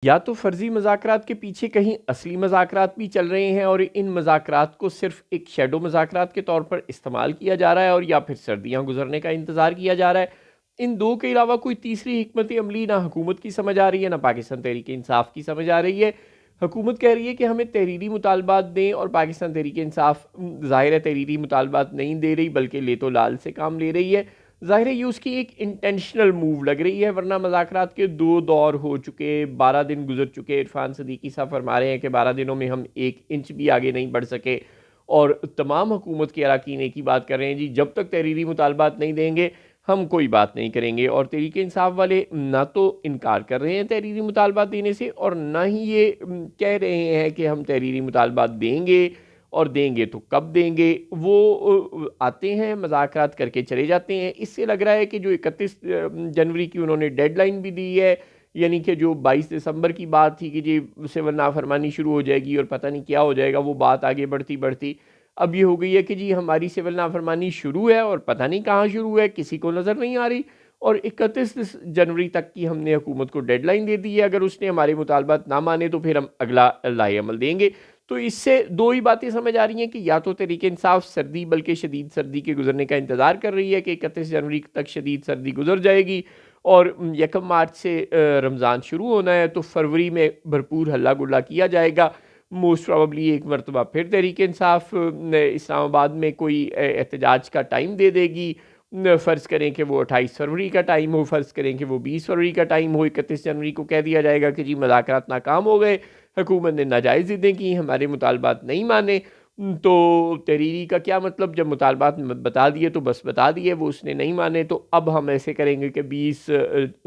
या तो फ़र्ज़ी मज़ाकरात के पीछे कहीं असली मज़ाकरात भी चल रहे हैं और इन मज़ाकरात को सिर्फ़ एक शैडो मज़ाकरात के तौर पर इस्तेमाल किया जा रहा है, और या फिर सर्दियाँ गुज़रने का इंतज़ार किया जा रहा है। इन 2 के अलावा कोई तीसरी हिकमत अमली ना हुकूमत की समझ आ रही है, ना पाकिस्तान तहरीक-ए-इंसाफ़ की समझ आ रही है। हुकूमत कह रही है कि हमें तहरीरी मुतालबात दें, और पाकिस्तान तहरीक-ए-इंसाफ़ ज़ाहिर है तहरीरी मुतालबात नहीं दे रही, बल्कि ले तो लाल से काम ले रही है। ज़ाहिर है ये उसकी एक इंटेंशनल मूव लग रही है, वरना मुज़ाकरात के 2 दौर हो चुके, 12 दिन गुज़र चुके। इरफ़ान सदीकी साहब फरमा रहे हैं कि 12 दिनों में हम 1 इंच भी आगे नहीं बढ़ सके, और तमाम हुकूमत के अरकान एक ही बात कर रहे हैं, जी जब तक तहरीरी मुतालबात नहीं देंगे हम कोई बात नहीं करेंगे। और तहरीक इंसाफ वाले ना तो इनकार कर रहे हैं तहरीरी मुतालबात देने से, और ना ही ये कह रहे हैं कि हम तहरीरी मुतालबात देंगे, और देंगे तो कब देंगे। वो आते हैं, मुज़ाकरात करके चले जाते हैं। इससे लग रहा है कि जो 31 जनवरी की उन्होंने डेडलाइन भी दी है, यानी कि जो 22 दिसंबर की बात थी कि जी सिविल नाफरमानी शुरू हो जाएगी और पता नहीं क्या हो जाएगा, वो बात आगे बढ़ती बढ़ती अब ये हो गई है कि जी हमारी सिविल नाफरमानी शुरू है और पता नहीं कहाँ शुरू है, किसी को नज़र नहीं आ रही। और 31 जनवरी तक की हमने हुकूमत को डेडलाइन दे दी है, अगर उसने हमारे मुतालबात ना माने तो फिर हम अगला लाए अमल देंगे। तो इससे 2 ही बातें समझ आ रही हैं कि या तो तहरीक इंसाफ सर्दी, बल्कि शदीद सर्दी के गुजरने का इंतज़ार कर रही है कि 31 जनवरी तक शदीद सर्दी गुजर जाएगी, और 1 मार्च से रमज़ान शुरू होना है, तो फरवरी में भरपूर हल्ला गुल्ला किया जाएगा। मोस्ट प्रॉबली एक मरतबा फिर तहरीक इंसाफ इस्लामाबाद में कोई एहतजाज का टाइम दे देगी। फ़र्ज़ करें कि वो 28 फरवरी का टाइम हो, फ़र्ज़ करें कि वो 20 फरवरी का टाइम हो, 31 जनवरी को कह दिया जाएगा कि जी मुज़ाकरात नाकाम हो गए, हुकूमत ने नाजायज़ ज़िद्दें की, हमारे मुतालबात नहीं माने। तो तहरीरी का क्या मतलब, जब मुतालबात बता दिए तो बस बता दिए, वो उसने नहीं माने, तो अब हम ऐसे करेंगे कि 20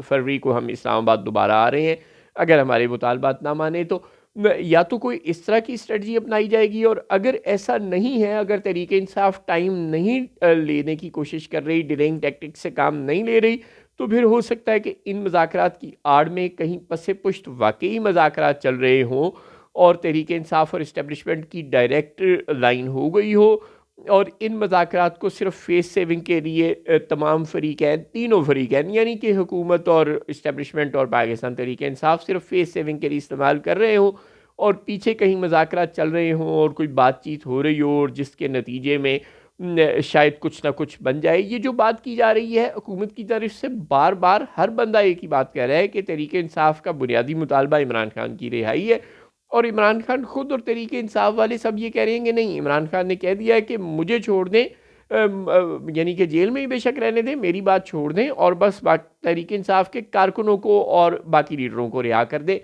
फरवरी को हम इस्लामाबाद दोबारा आ रहे हैं, अगर हमारे मुतालबात ना माने तो। या तो कोई इस तरह की स्ट्रेटजी अपनाई जाएगी, और अगर ऐसा नहीं है, अगर तहरीक इंसाफ टाइम नहीं लेने की कोशिश कर रही, डिलेइंग टैक्टिक्स से काम नहीं ले रही, तो फिर हो सकता है कि इन मुज़ाकरात की आड़ में कहीं पसे पुश्त वाकई मुज़ाकरात चल रहे हों, और तहरीक इंसाफ और इस्टेब्लिशमेंट की डायरेक्ट लाइन हो गई हो, और इन मुज़ाकरात को सिर्फ फेस सेविंग के लिए तमाम फ़रीक़ैन, तीनों फ़रीक़ैन यानी कि हुकूमत और इस्टेब्लिशमेंट और पाकिस्तान तहरीक इंसाफ सिर्फ फेस सेविंग के लिए इस्तेमाल कर रहे हों, और पीछे कहीं मुज़ाकरात चल रहे हों और कोई बातचीत हो रही हो, और जिसके नतीजे में शायद कुछ ना कुछ बन जाए। ये जो बात की जा रही है हुकूमत की तरफ से, बार बार हर बंदा एक ही बात कह रहा है कि तहरीक इंसाफ का बुनियादी मुतालबा इमरान खान की रिहाई है, और इमरान खान खुद और तहरीक इंसाफ वाले सब ये कह रहे हैं कि नहीं, इमरान खान ने कह दिया है कि मुझे छोड़ दें, यानी कि जेल में ही बेशक रहने दें, मेरी बात छोड़ दें, और बस तहरीक इंसाफ के कारकुनों को और बाकी लीडरों को रिहा कर दें।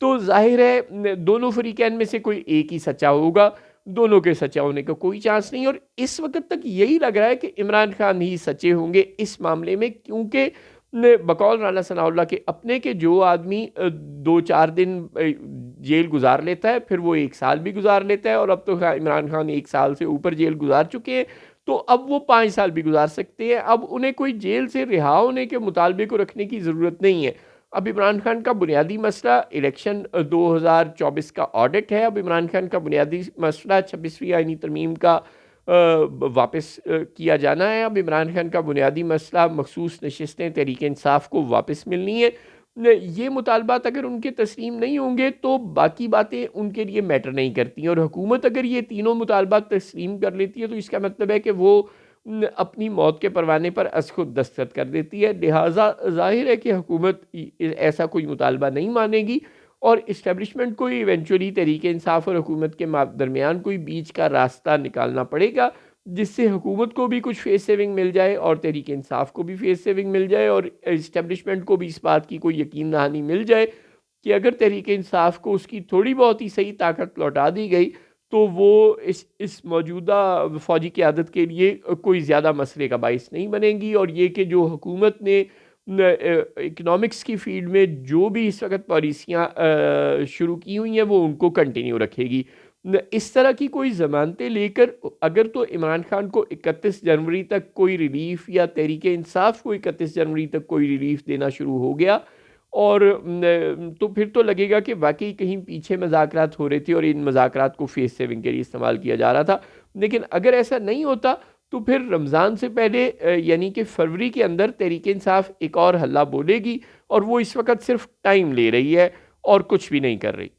तो जाहिर है दोनों फरीकैन में से कोई एक ही सच्चा होगा, दोनों के सच्चा होने का कोई चांस नहीं। और इस वक्त तक यही लग रहा है कि इमरान खान ही सच्चे होंगे इस मामले में, क्योंकि बकौल राना सनाउल्लाह के अपने के जो आदमी 2-4 दिन जेल गुजार लेता है, फिर वो 1 साल भी गुजार लेता है, और अब तो इमरान खान 1 साल से ऊपर जेल गुजार चुके हैं, तो अब वो 5 साल भी गुजार सकते हैं। अब उन्हें कोई जेल से रिहा होने के मुतालबे को रखने की ज़रूरत नहीं है। अब इमरान खान का बुनियादी मसला इलेक्शन 2024 का ऑडिट है। अब इमरान खान का बुनियादी मसला 26वीं आईनी तरमीम का वापस किया जाना है। अब इमरान खान का बुनियादी मसला मखसूस नशिस्तें तहरीक इंसाफ को वापस मिलनी है। ये मुतालबात अगर उनके तस्लीम नहीं होंगे तो बाकी बातें उनके लिए मैटर नहीं करती, और हुकूमत अगर ये तीनों मुतालबात तस्लीम कर लेती है तो इसका मतलब है कि वो अपनी मौत के परवाने पर खुद दस्तखत कर देती है। लिहाजा जाहिर है कि हुकूमत ऐसा कोई मुतालबा नहीं मानेगी, और इस्टेब्लिशमेंट को इवेंचुअली तहरीक इंसाफ और हुकूमत के दरमियान कोई बीच का रास्ता निकालना पड़ेगा, जिससे हुकूमत को भी कुछ फेस सेविंग मिल जाए और तहरीक इंसाफ को भी फेस सेविंग मिल जाए, और इस्टेब्लिशमेंट को भी इस बात की कोई यकीन दहानी मिल जाए कि अगर तहरीक इंसाफ को उसकी थोड़ी बहुत ही सही ताकत लौटा दी गई तो वो इस मौजूदा फ़ौजी क़यादत के लिए कोई ज़्यादा मसले का बाइस नहीं बनेंगी। और ये कि जो हुकूमत ने इकनॉमिक्स की फ़ील्ड में जो भी इस वक्त पॉलिसियाँ शुरू की हुई हैं वो उनको कंटिन्यू रखेगी। इस तरह की कोई ज़मानतें लेकर अगर तो इमरान खान को 31 जनवरी तक कोई रिलीफ़, या तहरीक इंसाफ को 31 जनवरी तक कोई रिलीफ़ देना शुरू हो गया, और तो फिर तो लगेगा कि वाकई कहीं पीछे मज़ाकरात हो रहे थे और इन मज़ाकरात को फेस सेविंग के लिए इस्तेमाल किया जा रहा था। लेकिन अगर ऐसा नहीं होता तो फिर रमज़ान से पहले यानी कि फरवरी के अंदर तहरीक इंसाफ एक और हल्ला बोलेगी, और वो इस वक्त सिर्फ टाइम ले रही है। और कुछ भी नहीं कर रही।